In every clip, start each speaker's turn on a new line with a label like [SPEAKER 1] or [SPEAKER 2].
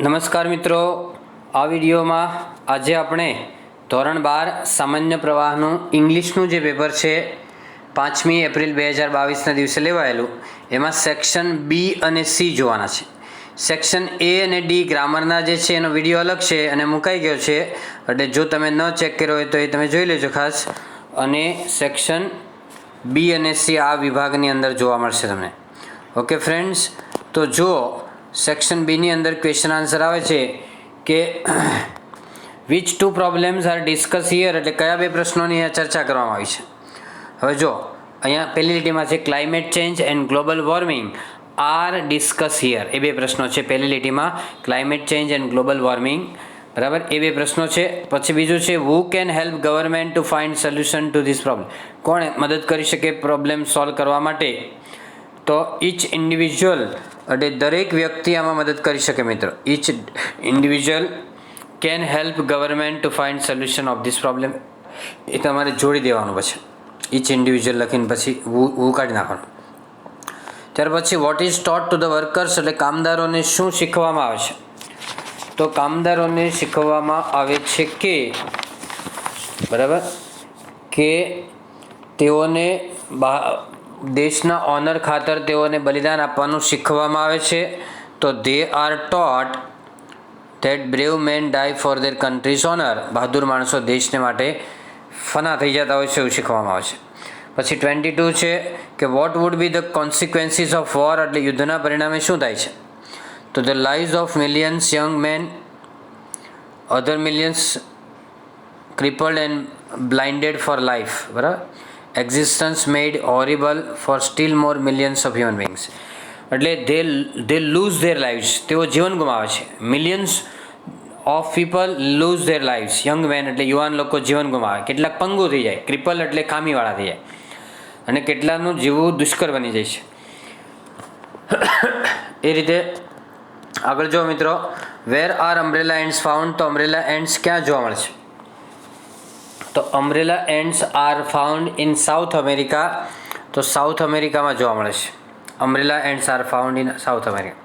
[SPEAKER 1] નમસ્કાર મિત્રો, આ વિડીયોમાં આજે આપણે ધોરણ 12 સામાન્ય પ્રવાહનું ઇંગ્લિશનું જે પેપર છે 5મી એપ્રિલ 2022ના દિવસે લેવાયેલું, એમાં સેક્શન બી અને સી જોવાના છે. સેક્શન એ અને ડી ગ્રામરના જે છે એનો વિડીયો અલગ છે અને મુકાઈ ગયો છે, એટલે જો તમે ન ચેક કર્યો હોય તો એ તમે જોઈ લેજો ખાસ. અને સેક્શન બી અને સી આ વિભાગની અંદર જોવા મળશે તમને. ઓકે ફ્રેન્ડ્સ, તો જો સેક્શન બીની અંદર ક્વેશ્ચન આન્સર આવે છે કે which two problems are discuss here, એટલે કયા બે પ્રશ્નોની ચર્ચા કરવામાં આવી છે. હવે જો અહીંયા પહેલી લીટીમાં છે climate change and global warming are discuss here, એ બે પ્રશ્નો છે. પહેલી લીટીમાં climate change and global warming, બરાબર, એ બે પ્રશ્નો છે. પછી બીજું છે who can help government to find solution to this problem, કોણ મદદ કરી શકે પ્રોબ્લેમ સોલ્વ કરવા માટે? તો ઈચ ઇન્ડિવિજ્યુઅલ, એટલે દરેક વ્યક્તિ આમાં મદદ કરી શકે મિત્રો. Each individual can help government to find solution of this problem, એ તમારે જોડી દેવાનું. પછી ઈચ ઇન્ડિવિજ્યુઅલ લખીને પછી હું કાઢી નાખવાનું. ત્યાર પછી what is taught to the workers, એટલે કામદારોને શું શીખવવામાં આવે છે? તો કામદારોને શીખવવામાં આવે છે કે, બરાબર, કે તેઓને દેશના ઓનર ખાતર તેઓને બલિદાન આપવાનું શીખવવામાં આવે છે. તો they are taught that brave men die for their countries honour, બહાદુર માણસો દેશને માટે ફના થઈ જતા હોય છે એવું શીખવામાં આવે છે. પછી 22 છે કે what would be the consequences of war, એટલે યુદ્ધના પરિણામે શું થાય છે? તો the lives of millions young men, other millions crippled and blinded for life, બરાબર, existence made horrible for still more millions of human beings, એટલે they lose their lives, તેઓ જીવન ગુમાવે છે. Millions of people lose their lives, young men એટલે યુવાન લોકો જીવન ગુમાવે, કેટલાક પંગુ થઈ જાય, ક્રિપલ એટલે ખામીવાળા થઈ જાય, અને કેટલાકનું જીવવું દુષ્કર બની જાય છે. એ રીતે આગળ જો મિત્રો, where are umbrella ants found, તો અમ્બ્રેલા એન્ડ્સ ક્યાં જોવા મળે છે? તો umbrella ants are found in South America, તો સાઉથ અમેરિકામાં જોવા મળે છે. Umbrella ants are found in South America.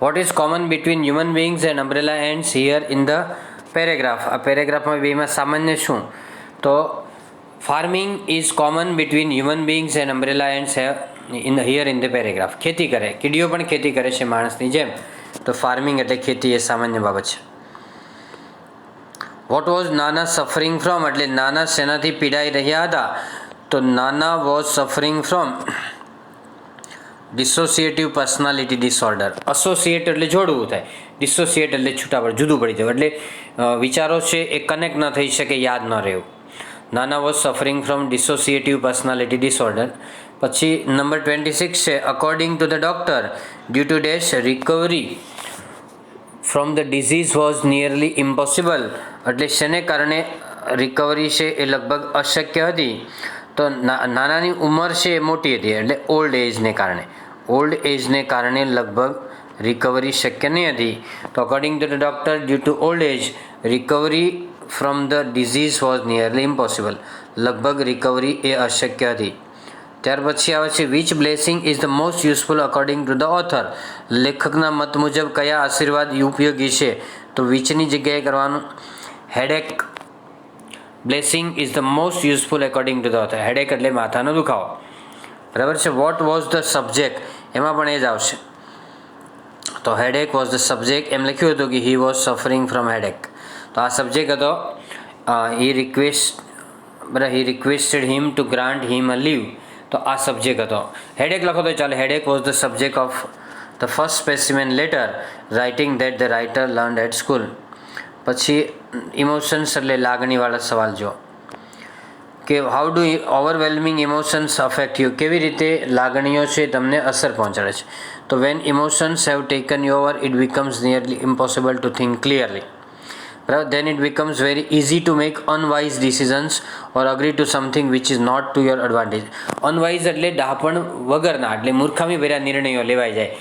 [SPEAKER 1] What is common between human beings and umbrella ants here in the paragraph, આ પેરેગ્રાફમાં બેમાં સામાન્ય શું? તો farming is common between human beings and umbrella ants here in the paragraph. ખેતી કરે, કીડીઓ પણ ખેતી કરે છે માણસની જેમ, તો ફાર્મિંગ એટલે ખેતી એ સામાન્ય બાબત છે. વોટ વોઝ નાના સફરિંગ ફ્રોમ, એટલે નાના શેનાથી પીડાઈ રહ્યા હતા? તો નાના was suffering from dissociative personality disorder. Associate એટલે જોડવું થાય, ડિસોસિએટ એટલે છૂટા પડે, જુદું પડી જવું, એટલે વિચારો છે એ કનેક્ટ ન થઈ શકે, યાદ ન રહેવું. Nana was suffering from dissociative personality disorder. પછી નંબર 26 છે according to the doctor due to dash recovery from the disease was nearly impossible, એટલે શેને કારણે રિકવરી છે એ લગભગ અશક્ય હતી? તો નાનાની ઉંમર છે એ મોટી હતી, એટલે ઓલ્ડ એજને કારણે લગભગ રિકવરી શક્ય નહીં હતી. તો according to the doctor due to old age recovery from the disease was nearly impossible, લગભગ રિકવરી એ અશક્ય હતી. ત્યાર પછી આવે છે which blessing is the most useful according to the author, લેખકના મત મુજબ કયા આશીર્વાદ ઉપયોગી છે? તો વિચની જગ્યાએ કરવાનું headache. Blessing is the most useful according to the author, headache એટલે માથાનો દુખાવો, બરાબર છે. વોટ વોઝ ધ સબ્જેક્ટ, એમાં પણ એ જ આવશે. તો હેડેક વોઝ ધ સબ્જેક્ટ, એમ લખ્યું હતું કે he was suffering from headache, તો આ સબ્જેક્ટ હતો. He requested him to grant him a leave, તો આ સબ્જેક્ટ હતો. હેડેક લખો તો ચાલે. Headache was the subject of the first specimen letter writing that the writer learned at school. પછી ઇમોશન્સ એટલે લાગણીવાળા સવાલ જો કે how do overwhelming emotions affect you, કેવી રીતે લાગણીઓ છે તમને અસર પહોંચાડે છે? તો when emotions have taken you over it becomes nearly impossible to think clearly, બરાબર. Then it becomes very easy to make unwise decisions or agree to something which is not to your advantage. Unwise એટલે ડાપણ વગરના, એટલે મૂર્ખામી ભર્યા નિર્ણયો લેવાઈ જાય,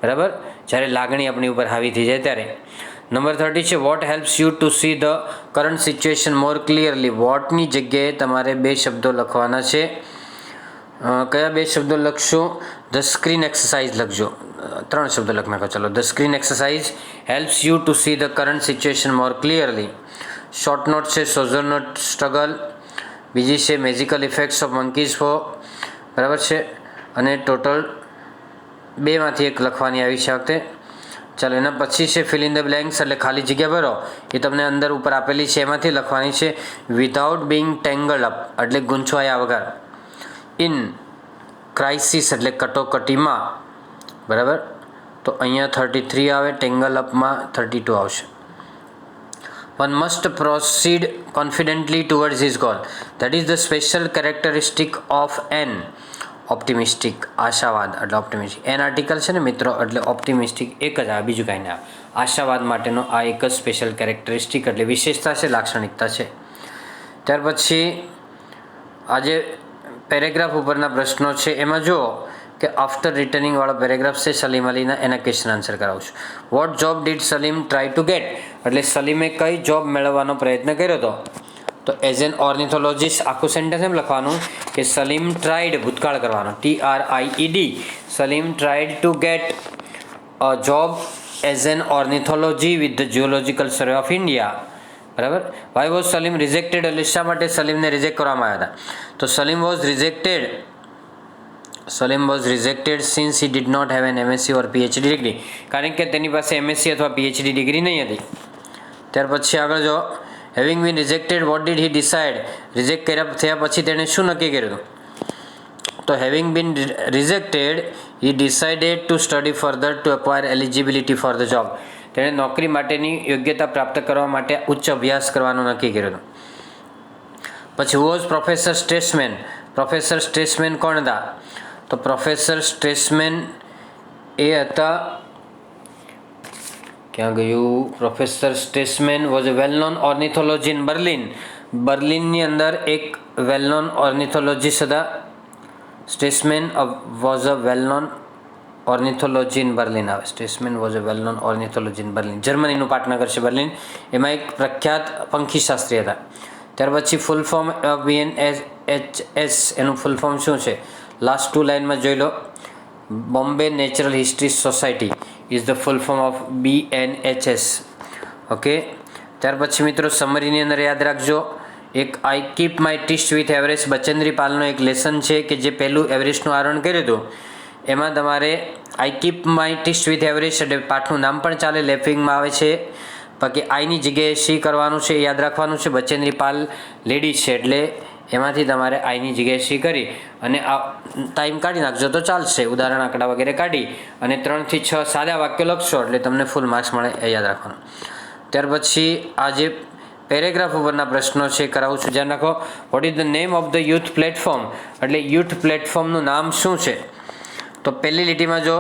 [SPEAKER 1] બરાબર, જ્યારે લાગણી આપણી ઉપર હાવી થઈ જાય ત્યારે. નંબર 30 છે what helps you to see the current situation more clearly. વોટની જગ્યાએ તમારે બે શબ્દો લખવાના છે. કયા બે શબ્દો લખશો? ધ સ્ક્રીન એક્સરસાઇઝ લખજો. ત્રણ શબ્દો લખી નાખો. ચલો, the screen exercise helps you to see the current situation more clearly. Short note છે સોજર્નર સ્ટ્રગલ, બીજી છે મેજિકલ ઇફેક્ટ્સ ઓફ મંકીઝ ફો, બરાબર છે, અને ટોટલ બેમાંથી એક લખવાની આવી છે આ વખતે. ચાલો, એના પછી છે ફિલ ઇન ધ બ્લેન્ક્સ, એટલે ખાલી જગ્યા ભરો. એ તમને અંદર ઉપર આપેલી છે એમાંથી લખવાની છે વિધાઉટ બિંગ ટેંગલ અપ, એટલે ગૂંચવાયા વગર. ઇન ક્રાઇસિસ એટલે કટોકટીમાં, બરાબર. તો અહીંયા 33 આવે, ટેંગલ અપમાં 32 આવશે. One must proceed confidently towards his goal. That is the special characteristic of an optimistic. આશાવાદ એટલે ઓપ્ટિમિસ્ટિક. એન આર્ટિકલ છે ને મિત્રો, એટલે ઓપ્ટિમિસ્ટિક એક જ આવે, બીજું કાંઈ ના આવે. આશાવાદ માટેનો આ એક જ સ્પેશિયલ કેરેક્ટરિસ્ટિક એટલે વિશેષતા છે, લાક્ષણિકતા છે. ત્યાર પછી આજે પેરેગ્રાફ ઉપરના પ્રશ્નો છે એમાં જુઓ કે આફ્ટર રિટર્નિંગ વાળો પેરેગ્રાફ છે સલીમ અલીના, એના ક્વેશ્ચન આન્સર કરાવું છું. What job did Salim try to get, એટલે સલીમે કઈ જોબ મેળવવાનો પ્રયત્ન કર્યો હતો? તો એઝ એન ઓર્નિથોલોજીસ્ટ આખું સેન્ટેન્સ એમ લખવાનું કે સલીમ ટ્રાઈડ, ભૂતકાળ કરવાનો, TRIED. Salim tried to get a job as an ornithology with the geological survey of India, બરાબર. વાય વોઝ સલીમ રિજેક્ટેડ, એટલે શા માટે સલીમને રિજેક્ટ કરવામાં આવ્યા હતા? તો Salim was rejected since he did not have an MSc or PhD degree, કારણ કે તેની પાસે MSc અથવા PhD ડિગ્રી નહીં હતી. ત્યાર પછી આગળ જો having been rejected what did he decide, reject કર્યા થયા પછી તેણે શું નક્કી કર્યું? તો having been rejected he decided to study further to acquire eligibility for the job, તેણે નોકરી માટેની યોગ્યતા પ્રાપ્ત કરવા માટે ઉચ્ચ અભ્યાસ કરવાનું નક્કી કર્યું હતું. પછી was professor Stresemann, professor Stresemann કોણ હતા? તો પ્રોફેસર સ્ટ્રેસમેન એ હતા, ક્યાં ગયું? Professor Stresemann was a well known ornithology in Berlin, બર્લિનની અંદર એક વેલ નોન ઓર્નિથોલોજીસ્ટ હતા. Stresemann was a well known ornithology in Berlin આવે. Stresemann was a well known ornithology in Berlin, જર્મનીનું પાટનગર છે બર્લિન, એમાં એક પ્રખ્યાત પંખીશાસ્ત્રી હતા. ત્યાર પછી ફૂલ ફોર્મ BNHS, એનું ફૂલ ફોર્મ શું છે? લાસ્ટ 2 લાઇનમાં જોઈ લો. Bombay natural history society is the full form of BNHS. Okay. ત્યાર પછી મિત્રો સમરીની અંદર યાદ રાખજો, એક I keep my tryst with Everest, Bachendri પાલનો એક લેસન છે કે જે પહેલું એવરેસ્ટનું આરોહણ કર્યું હતું. એમાં તમારે I keep my tryst with Everest એટલે પાઠનું નામ પણ ચાલે, લેફિંગમાં આવે છે. બાકી આઈની જગ્યાએ સી કરવાનું છે, યાદ રાખવાનું છે. બચેન્દ્રી પાલ લેડી છે એટલે એમાંથી તમારે આઈની જગ્યાએ સી કરી અને આ ટાઈમ કાઢી નાખજો તો ચાલશે. ઉદાહરણ આંકડા વગેરે કાઢી અને 3 થી 6 સાદા વાક્યો લખશો એટલે તમને ફૂલ માર્ક્સ મળે, એ યાદ રાખવાનું. ત્યાર પછી આ જે પેરેગ્રાફ ઉપરના પ્રશ્નો છે કરાવું છું, ધ્યાન રાખો. Vote is the name of the youth platform, એટલે યુથ પ્લેટફોર્મનું નામ શું છે? તો પહેલી લીટીમાં જો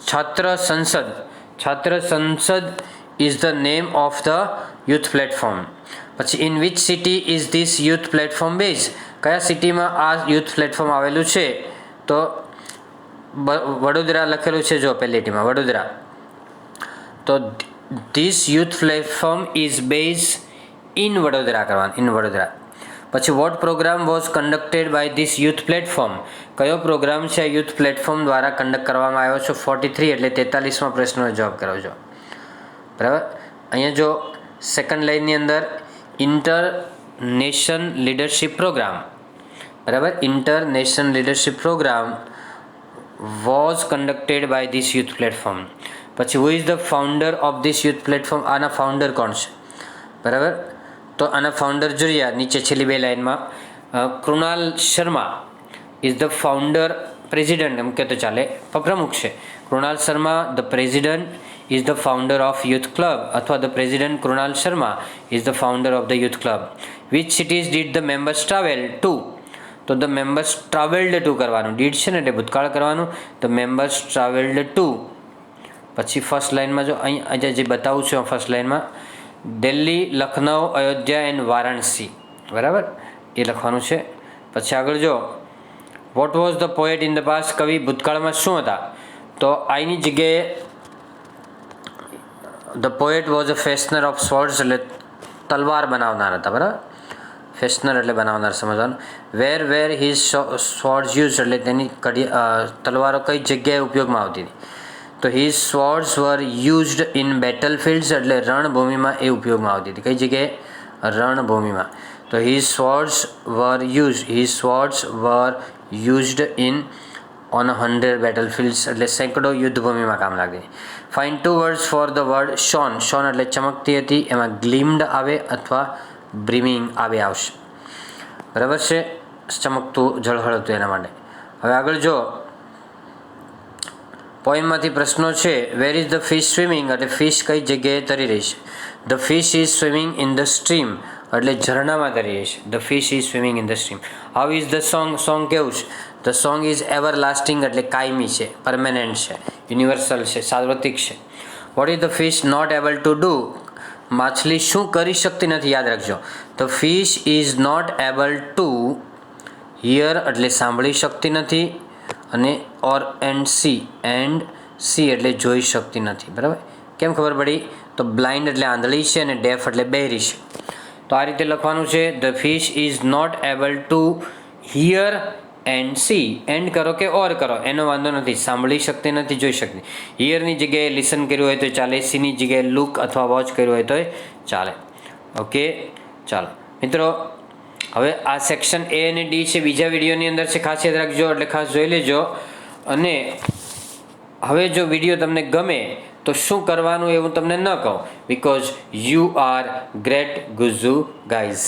[SPEAKER 1] છાત્ર Sansad, Chhatra Sansad is the name of the youth platform. પછી in which city is this youth platform based, કયા સિટીમાં આ યુથ પ્લેટફોર્મ આવેલું છે? તો વડોદરા લખેલું છે, જો પહેલી લીટીમાં વડોદરા. તો this youth platform is base in Vadodara કરવાનું, ઇન વડોદરા. પછી what programme was conducted by this youth platform, કયો પ્રોગ્રામ છે આ યુથ પ્લેટફોર્મ દ્વારા કન્ડક્ટ કરવામાં આવ્યો છે? 43 એટલે 43માં પ્રશ્નનો જવાબ કરાવજો, બરાબર. અહીંયા જો સેકન્ડ લાઇનની અંદર ઇન્ટરનેશન લીડરશિપ પ્રોગ્રામ, બરાબર, international leadership programme was conducted by this youth platform. પછી who is the founder of this youth platform, આના ફાઉન્ડર કોણ છે? બરાબર. તો આના ફાઉન્ડર જોઈએ નીચે છેલ્લી 2 લાઇનમાં, Krunal Sharma is the founder, president એમ કે તો ચાલે, પ્રમુખ છે. Krunal Sharma the president is the founder of youth club, અથવા the president Krunal Sharma is the founder of the youth club. Which cities did the members travel to, તો ધ મેમ્બર્સ ટ્રાવેલ્ડ ટુ કરવાનું, did છે ને એટલે ભૂતકાળ કરવાનું, ધ મેમ્બર્સ ટ્રાવેલ્ડ ટુ. પછી first લાઇનમાં જો અહીંયા જે બતાવું છું ફર્સ્ટ લાઇનમાં, દિલ્હી, લખનઉ, અયોધ્યા એન્ડ વારાણસી, બરાબર, એ લખવાનું છે. પછી આગળ જો what was the poet in the past, કવિ ભૂતકાળમાં શું હતા? તો આઈની જગ્યાએ the poet was a fashioner of swords એટલે તલવાર બનાવનાર હતા, બરાબર. ફેશનર એટલે બનાવનાર સમજવાનું. વેર હિઝ સ્વોર્ડ્સ યુઝ એટલે તેની તલવારો કઈ જગ્યાએ ઉપયોગમાં આવતી હતી. તો his swords were used in battlefields એટલે રણભૂમિમાં એ ઉપયોગમાં આવતી હતી. કઈ જગ્યાએ? રણભૂમિમાં. તો his swords were used in on 100 battlefields એટલે સેંકડો યુદ્ધભૂમિમાં કામ લાગતી. Find 2 words for the word shone. Shone એટલે ચમકતી હતી, એમાં ગ્લીમ્ડ આવે અથવા બ્રીમિંગ આવે આવશે. બરાબર છે, ચમકતું ઝળહળતું એના માટે. હવે આગળ જો પોઈમમાંથી પ્રશ્નો છે. Where is the fish swimming એટલે ફિશ કઈ જગ્યાએ તરી રહી છે. The fish is swimming in the stream એટલે ઝરણામાં તરી રહી છે. The fish is swimming in the stream. How is the song કેવું છે? The song is everlasting એટલે કાયમી છે, પરમેનન્ટ છે, યુનિવર્સલ છે, સાર્વત્રિક છે. What is the fish not able to do? માછલી શું કરી શકતી નથી? યાદ રાખજો. The fish is not able to hear એટલે સાંભળી શકતી નથી, અને એન્ડ સી એટલે જોઈ શકતી નથી. બરાબર? કેમ ખબર પડી? તો બ્લાઇન્ડ એટલે આંધળી છે અને ડેફ એટલે બહેરી છે. તો આ રીતે લખવાનું છે. The fish is not able to hear and see. And કરો કે ઓર કરો એનો વાંધો નથી. સાંભળી શકતી નથી, જોઈ શકતી. હિયરની જગ્યાએ લિસન કર્યું હોય તો ચાલે. સીની જગ્યાએ લુક અથવા વોચ કર્યું હોય તો ચાલે. ઓકે, ચાલો મિત્રો, હવે આ સેક્શન એ અને ડી છે, બીજા વિડીયોની અંદર છે, ખાસ યાદ રાખજો, એટલે ખાસ જોઈ લેજો. અને હવે જો વિડીયો તમને ગમે તો શું કરવાનું એ હું તમને ન કહું, because you are great Gujju guys.